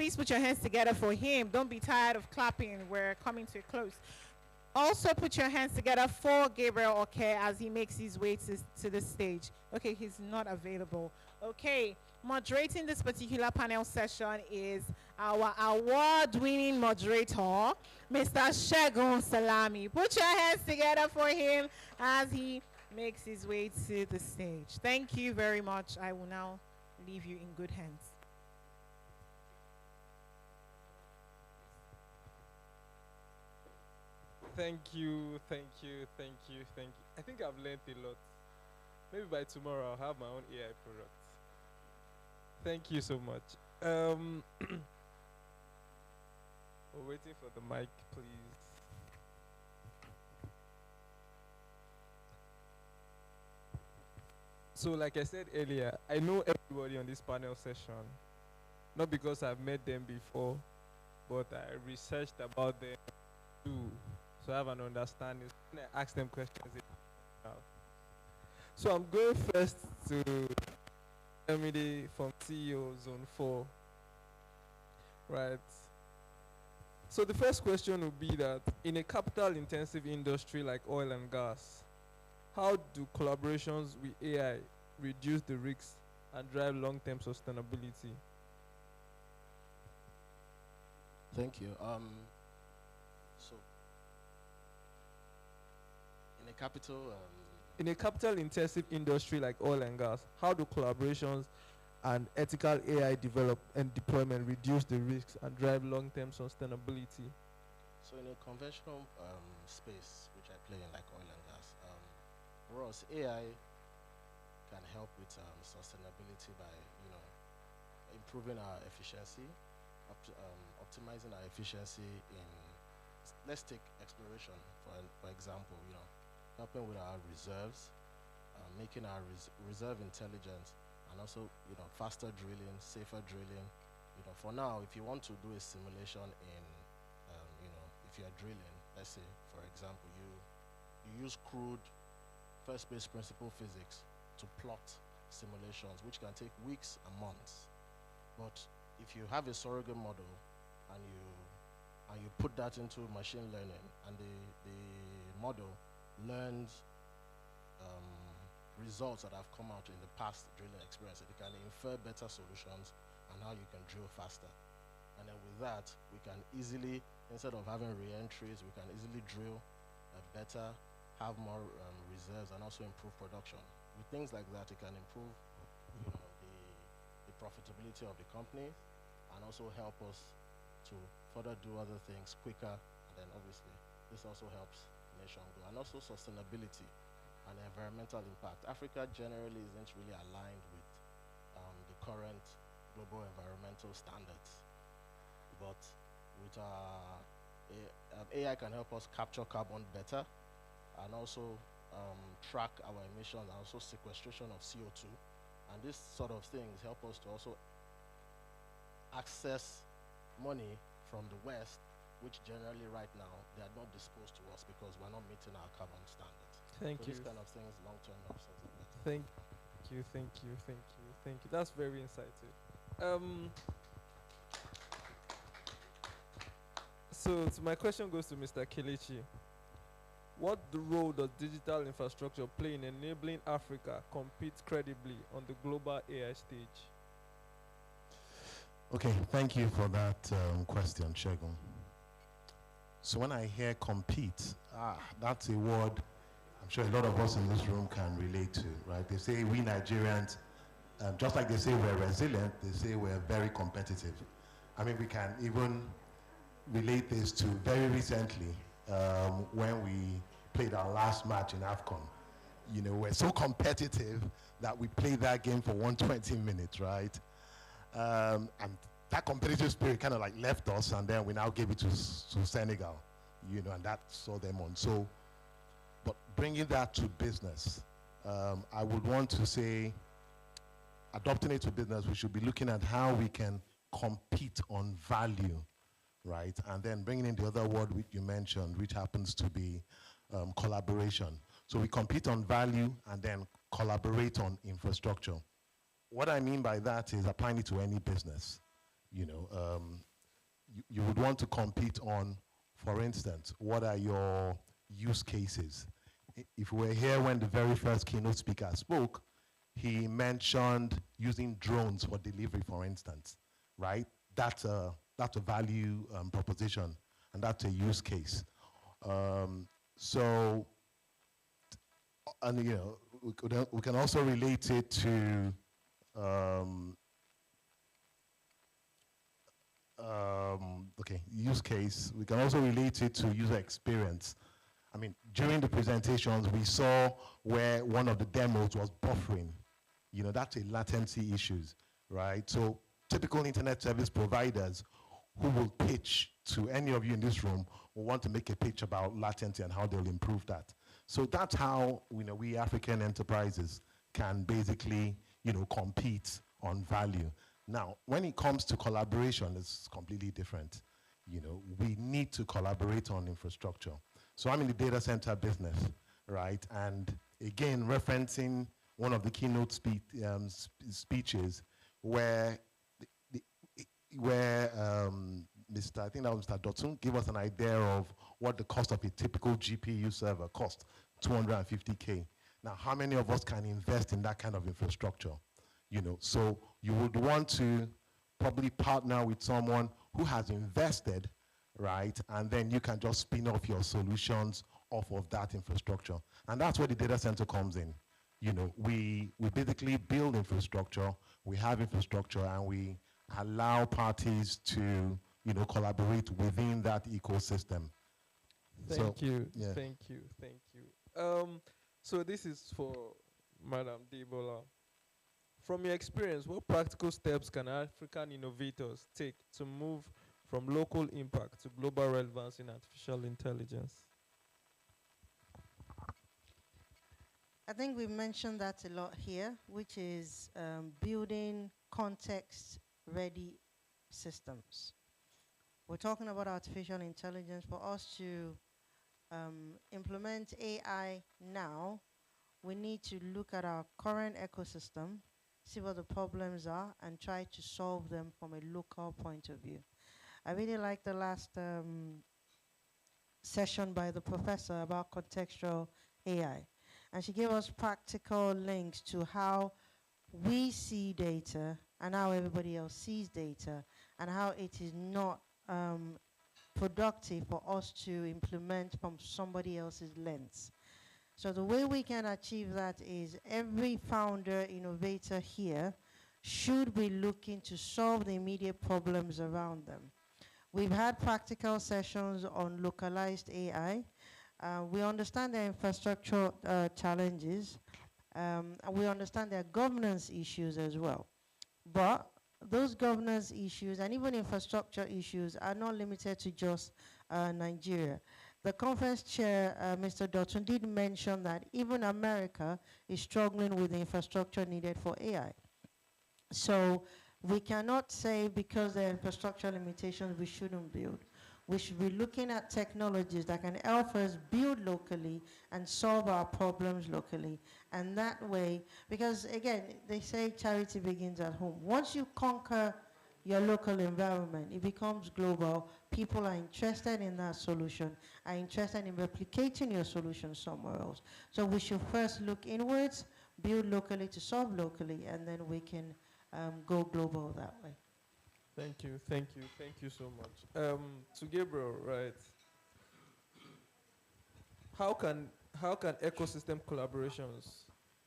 Please put your hands together for him. Don't be tired of clapping. We're coming to a close. Also put your hands together for Gabriel Oke as he makes his way to the stage. Okay, he's not available. Okay, moderating this particular panel session is our award-winning moderator, Mr. Segun Salami. Put your hands together for him as he makes his way to the stage. Thank you very much. I will now leave you in good hands. Thank you. I think I've learned a lot. Maybe by tomorrow I'll have my own AI product. Thank you so much. We're waiting for the mic, please. So like I said earlier, I know everybody on this panel session. Not because I've met them before, but I researched about them too. So I have an understanding. When I ask them questions. So I'm going first to Emily from CEO Zone 4. Right. So the first question would be that in a capital-intensive industry like oil and gas, how do collaborations with AI reduce the risks and drive long-term sustainability? Thank you. So, in a capital-intensive industry like oil and gas, how do collaborations and ethical AI develop and deployment reduce the risks and drive long-term sustainability? So, in a conventional space, which I play in, like oil and gas, for us, AI can help with sustainability by, improving our efficiency, optimizing our efficiency in, let's take exploration for example, helping with our reserves, making our reserve intelligent, and also, faster drilling, safer drilling. For now, if you want to do a simulation in, if you're drilling, let's say, for example, you use crude first-base principle physics to plot simulations, which can take weeks and months. But if you have a surrogate model and you put that into machine learning, and the model learns results that have come out in the past drilling experience, it can infer better solutions and how you can drill faster. And then with that, we can easily, instead of having re-entries, we can easily drill better, have more reserves, and also improve production. With things like that, it can improve the profitability of the company, and also help us to further do other things quicker. And then obviously, this also helps the nation grow. And also sustainability and environmental impact. Africa generally isn't really aligned with the current global environmental standards. But with AI can help us capture carbon better, and also track our emissions, and also sequestration of CO2. And this sort of things help us to also access money from the West, which generally right now, they are not disposed to us because we're not meeting our carbon standards. Thank you. These kind of things, long-term helps us. Thank you. That's very insightful. So my question goes to Mr. Kelechi. What role does digital infrastructure play in enabling Africa compete credibly on the global AI stage? Okay, thank you for that question, Segun. So when I hear compete, that's a word I'm sure a lot of us in this room can relate to, right? They say we Nigerians, just like they say we're resilient, they say we're very competitive. I mean, we can even relate this to very recently when we played our last match in AFCON. We're so competitive that we played that game for 120 minutes, right? And that competitive spirit kind of like left us, and then we now gave it to Senegal, and that saw them on. So, but bringing that to business, I would want to say, adopting it to business, we should be looking at how we can compete on value, right? And then bringing in the other word which you mentioned, which happens to be collaboration. So we compete on value and then collaborate on infrastructure. What I mean by that is applying it to any business. You would want to compete on, for instance, what are your use cases? If we were here when the very first keynote speaker spoke, he mentioned using drones for delivery, for instance, right? That's a value proposition, and that's a use case. So, and we can also relate it to use case. We can also relate it to user experience. I mean, during the presentations, we saw where one of the demos was buffering. That's a latency issues, right? So typical internet service providers who will pitch to any of you in this room will want to make a pitch about latency and how they'll improve that. So that's how we African enterprises can basically compete on value. Now, when it comes to collaboration, it's completely different. We need to collaborate on infrastructure. So I'm in the data center business, right? And again, referencing one of the keynote speeches where I think that was Mr. Dotun, gave us an idea of what the cost of a typical GPU server cost, 250K. Now, how many of us can invest in that kind of infrastructure? So you would want to probably partner with someone who has invested, right? And then you can just spin off your solutions off of that infrastructure. And that's where the data center comes in. We basically build infrastructure, we have infrastructure, and we allow parties to, collaborate within that ecosystem. Thank you. Yeah. Thank you. So this is for Madam Debola. From your experience, what practical steps can African innovators take to move from local impact to global relevance in artificial intelligence? I think we mentioned that a lot here, which is building context-ready systems. We're talking about artificial intelligence. For us to implement AI now, we need to look at our current ecosystem, see what the problems are, and try to solve them from a local point of view. I really like the last session by the professor about contextual AI. And she gave us practical links to how we see data and how everybody else sees data, and how it is not productive for us to implement from somebody else's lens. So the way we can achieve that is every founder, innovator here should be looking to solve the immediate problems around them. We've had practical sessions on localized AI. We understand their infrastructure challenges, and we understand their governance issues as well. But those governance issues and even infrastructure issues are not limited to just Nigeria. The conference chair, Mr. Dotun, did mention that even America is struggling with the infrastructure needed for AI. So we cannot say because there are infrastructure limitations we shouldn't build. We should be looking at technologies that can help us build locally and solve our problems locally. And that way, because again, they say charity begins at home. Once you conquer your local environment, it becomes global. People are interested in that solution, are interested in replicating your solution somewhere else. So we should first look inwards, build locally to solve locally, and then we can go global that way. Thank you so much. To Gabriel, right? How can ecosystem collaborations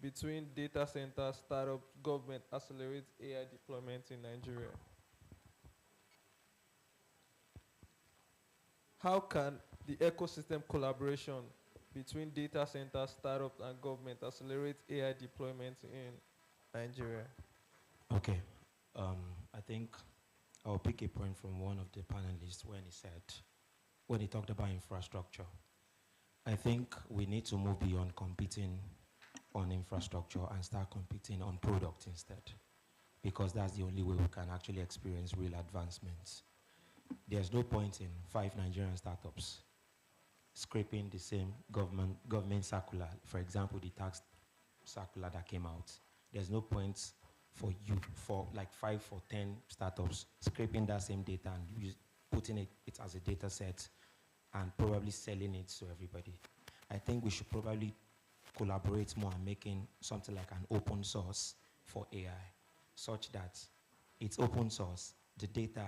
between data centers, startups, government accelerate AI deployment in Nigeria? How can the ecosystem collaboration between data centers, startups, and government accelerate AI deployment in Nigeria? Okay, I think I'll pick a point from one of the panelists when he talked about infrastructure. I think we need to move beyond competing on infrastructure and start competing on product instead, because that's the only way we can actually experience real advancements. There's no point in 5 Nigerian startups scraping the same government circular, for example, the tax circular that came out. There's no point for you, for like 5 or 10 startups, scraping that same data and putting it as a data set and probably selling it to everybody. I think we should probably collaborate more on making something like an open source for AI, such that it's open source. The data,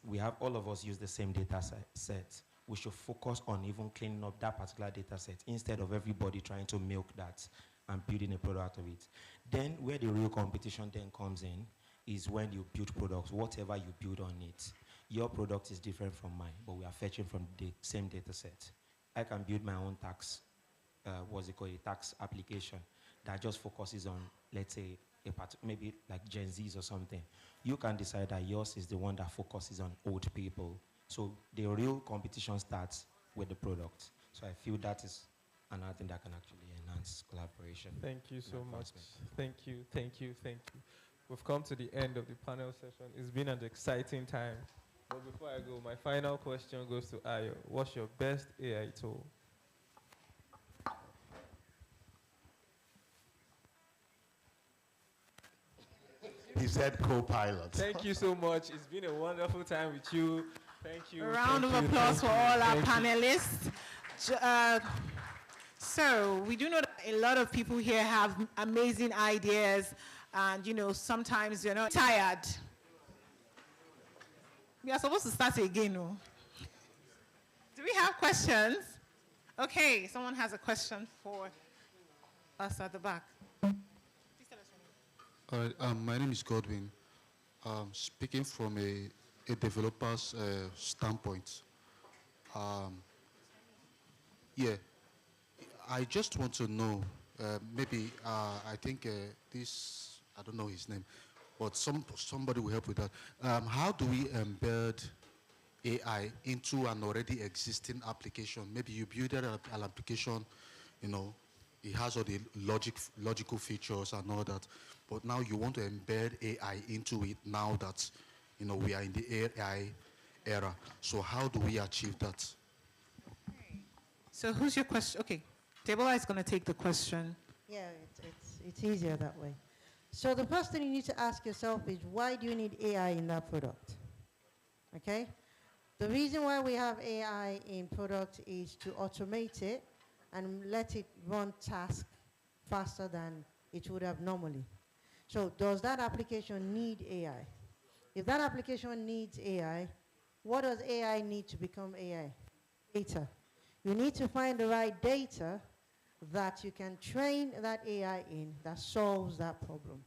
we have all of us use the same data set. We should focus on even cleaning up that particular data set instead of everybody trying to milk that and building a product out of it. Then where the real competition then comes in is when you build products, whatever you build on it. Your product is different from mine, but we are fetching from the same data set. I can build my own tax, a tax application that just focuses on, let's say, maybe like Gen Zs or something. You can decide that yours is the one that focuses on old people. So the real competition starts with the product. So I feel that is another thing that can actually enhance collaboration. Thank you so much. Thank you. We've come to the end of the panel session. It's been an exciting time. But before I go, my final question goes to Ayo. What's your best AI tool? He said co-pilot. Thank you so much. It's been a wonderful time with you. Thank you. A round of applause for all our panelists. So we do know that a lot of people here have amazing ideas, and sometimes you're not tired. We are supposed to start again, no? Do we have questions? Okay, someone has a question for us at the back. Please tell us your name. My name is Godwin. Speaking from a developer's standpoint. I just want to know, maybe I think this, I don't know his name, but somebody will help with that. How do we embed AI into an already existing application? Maybe you build an application, it has all the logical features and all that, but now you want to embed AI into it now that, we are in the AI era. So how do we achieve that? So who's your question? Okay, Debola is going to take the question. Yeah, it's easier that way. So the first thing you need to ask yourself is, why do you need AI in that product? Okay? The reason why we have AI in product is to automate it and let it run tasks faster than it would have normally. So does that application need AI? If that application needs AI, what does AI need to become AI? Data. You need to find the right data that you can train that AI in that solves that problem.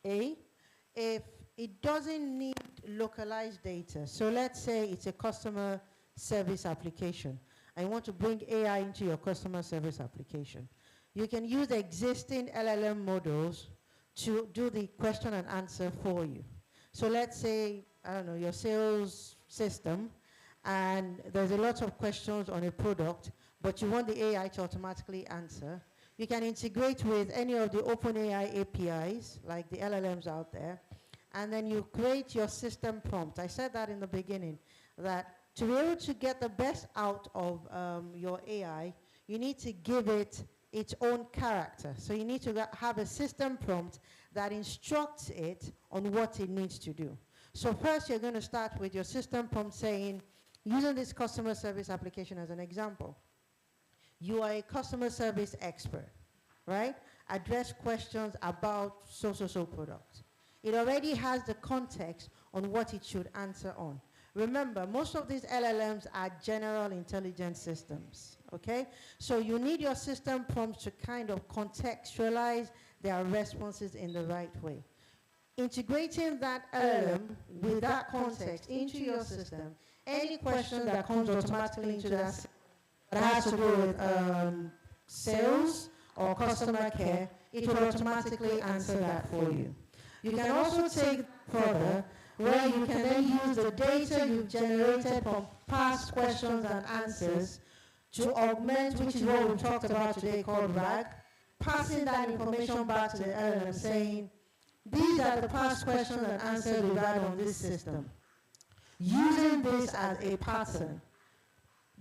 If it doesn't need localized data, so let's say it's a customer service application, and you want to bring AI into your customer service application, you can use existing LLM models to do the question and answer for you. So let's say, I don't know, your sales system, and there's a lot of questions on a product, but you want the AI to automatically answer. You can integrate with any of the OpenAI APIs, like the LLMs out there, and then you create your system prompt. I said that in the beginning, that to be able to get the best out of your AI, you need to give it its own character. So you need to have a system prompt that instructs it on what it needs to do. So first you're going to start with your system prompt saying, using this customer service application as an example, you are a customer service expert, right? Address questions about so-so-so product. It already has the context on what it should answer on. Remember, most of these LLMs are general intelligence systems, okay? So you need your system prompts to kind of contextualize their responses in the right way. Integrating that LLM with that context into your system, any question that comes automatically into that has to do with sales or customer care, it will automatically answer that for you. You can also take further, where you can then use the data you've generated from past questions and answers to augment, which is what we talked about today called RAG, passing that information back to the LLM saying, these are the past questions and answers we've had on this system. Using this as a pattern,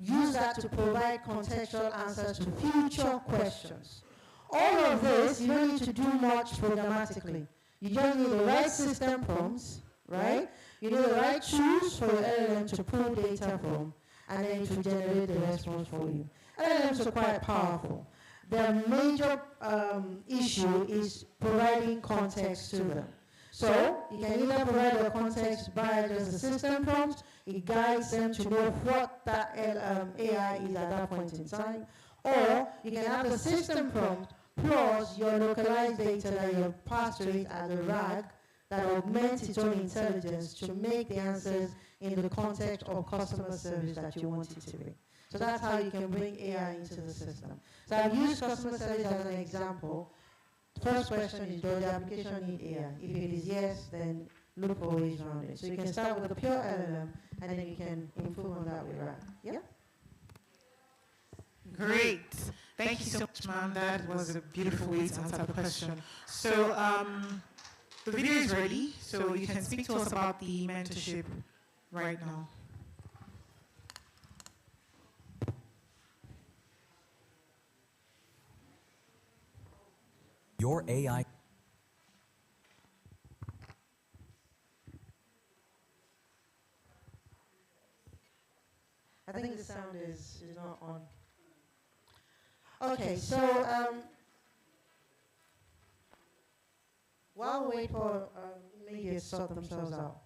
use that to provide contextual answers to future questions. All of this, you don't need to do much programmatically. You just need the right system prompts, right? You need the right tools for your LLM to pull data from, and then to generate the response for you. LLMs are quite powerful. The major issue is providing context to them. So you can either provide the context by just the system prompt, it guides them to know what that AI is at that point in time, or you can have the system prompt plus your localized data that you pass to it as a RAG that augments its own intelligence to make the answers in the context of customer service that you want it to be. So that's how you can bring AI into the system. So I've used customer service as an example. First question is, does the application need AI? If it is yes, then look for ways around it. So you can start with a pure LLM, and then you can improve on that with RAG. Yeah? Great. Thank you so much, ma'am. That was a beautiful way to answer the question. So the video is ready, so you can speak to us about the mentorship right now. Your AI. I think the sound is not on. Okay, so while we wait for media to sort themselves out.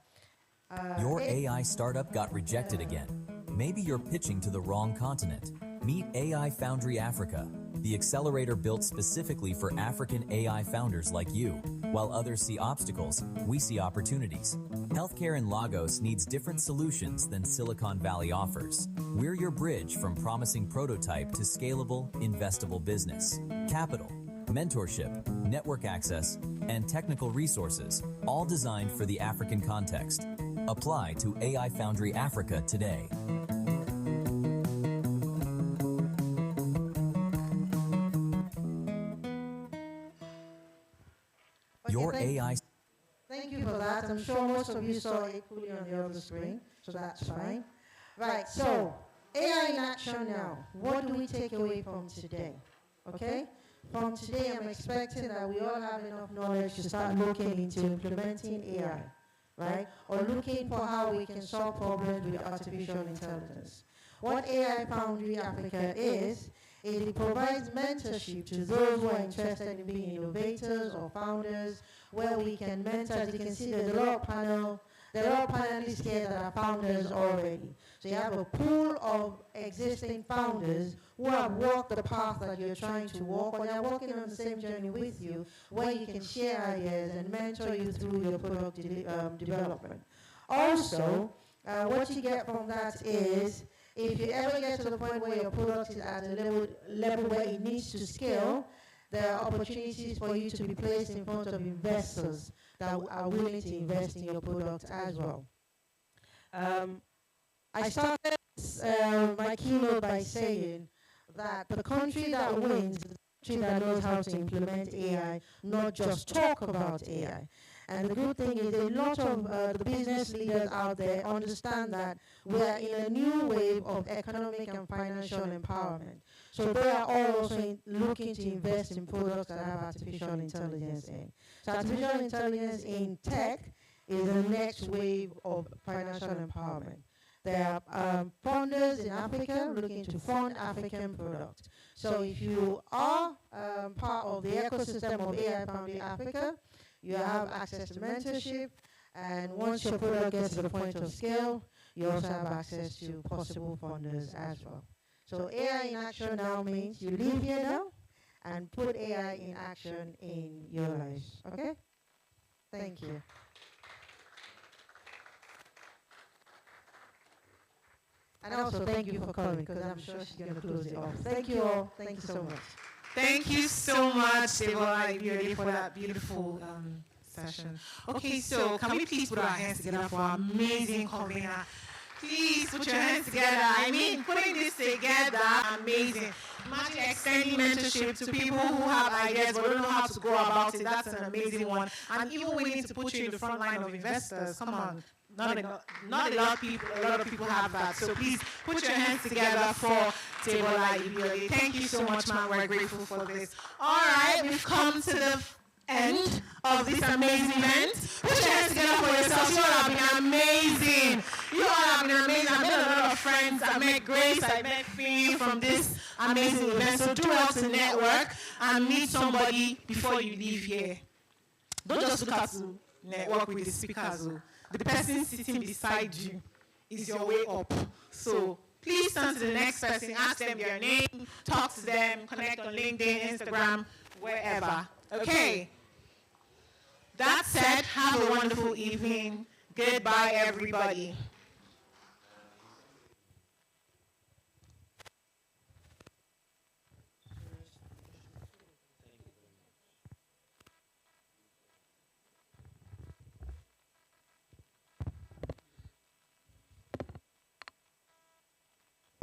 Your AI startup got rejected again. Maybe you're pitching to the wrong continent. Meet AI Foundry Africa, the accelerator built specifically for African AI founders like you. While others see obstacles, we see opportunities. Healthcare in Lagos needs different solutions than Silicon Valley offers. We're your bridge from promising prototype to scalable, investable business. Capital, mentorship, network access, and technical resources, all designed for the African context. Apply to AI Foundry Africa today. Your AI. Thank you for that. I'm sure most of you saw it fully on the other screen, so that's fine. Right, so AI in action now. What do we take away from today? Okay? From today, I'm expecting that we all have enough knowledge to start looking into implementing AI, right? Or looking for how we can solve problems with artificial intelligence. What AI Foundry Africa is it provides mentorship to those who are interested in being innovators or founders, where we can mentor. As you can see, there's a lot of panelists here that are founders already. So you have a pool of existing founders who have walked the path that you're trying to walk, or they're walking on the same journey with you, where you can share ideas and mentor you through your product development. Also, what you get from that is, if you ever get to the point where your product is at a level where it needs to scale, there are opportunities for you to be placed in front of investors that are willing to invest in your product as well. I started my keynote by saying that the country that wins is the country that knows how to implement AI, not just talk about AI. And the good thing is a lot of the business leaders out there understand that we are in a new wave of economic and financial empowerment. So they are all also looking to invest in products that have artificial intelligence in. So artificial intelligence in tech is the next wave of financial empowerment. There are funders in Africa looking to fund African products. So if you are part of the ecosystem of AI Foundry Africa, you have access to mentorship, and once your product gets to the point of scale, you also have access to possible funders as well. So AI in action now means you live here now and put AI in action in your lives. Okay? Thank you. And also thank you for coming, because I'm sure she's going to close it off. Thank you all. Thank you so much. Thank you so much, Debola Ibiode, for that beautiful session. Okay, so can we please put our hands together for our amazing convener? Please put your hands together. I mean, putting this together, amazing. Imagine extending mentorship to people who have ideas but don't know how to go about it. That's an amazing one. And even willing to put you in the front line of investors. Come on. Not a lot of people have that. So please put your hands together for Debola Ibiode. Thank you so much, man. We're grateful for this. All right, we've come to the end of this amazing event. Put your hands together for yourselves. You all have been amazing. You all have been amazing. I met a lot of friends. I met Grace. I met Fee from this amazing event. So do well to network and meet somebody before you leave here. Don't just look at to network with the speakers. The person sitting beside you is your way up. So please turn to the next person, ask them their name, talk to them, connect on LinkedIn, Instagram, wherever. Okay. That said, have a wonderful evening. Goodbye, everybody.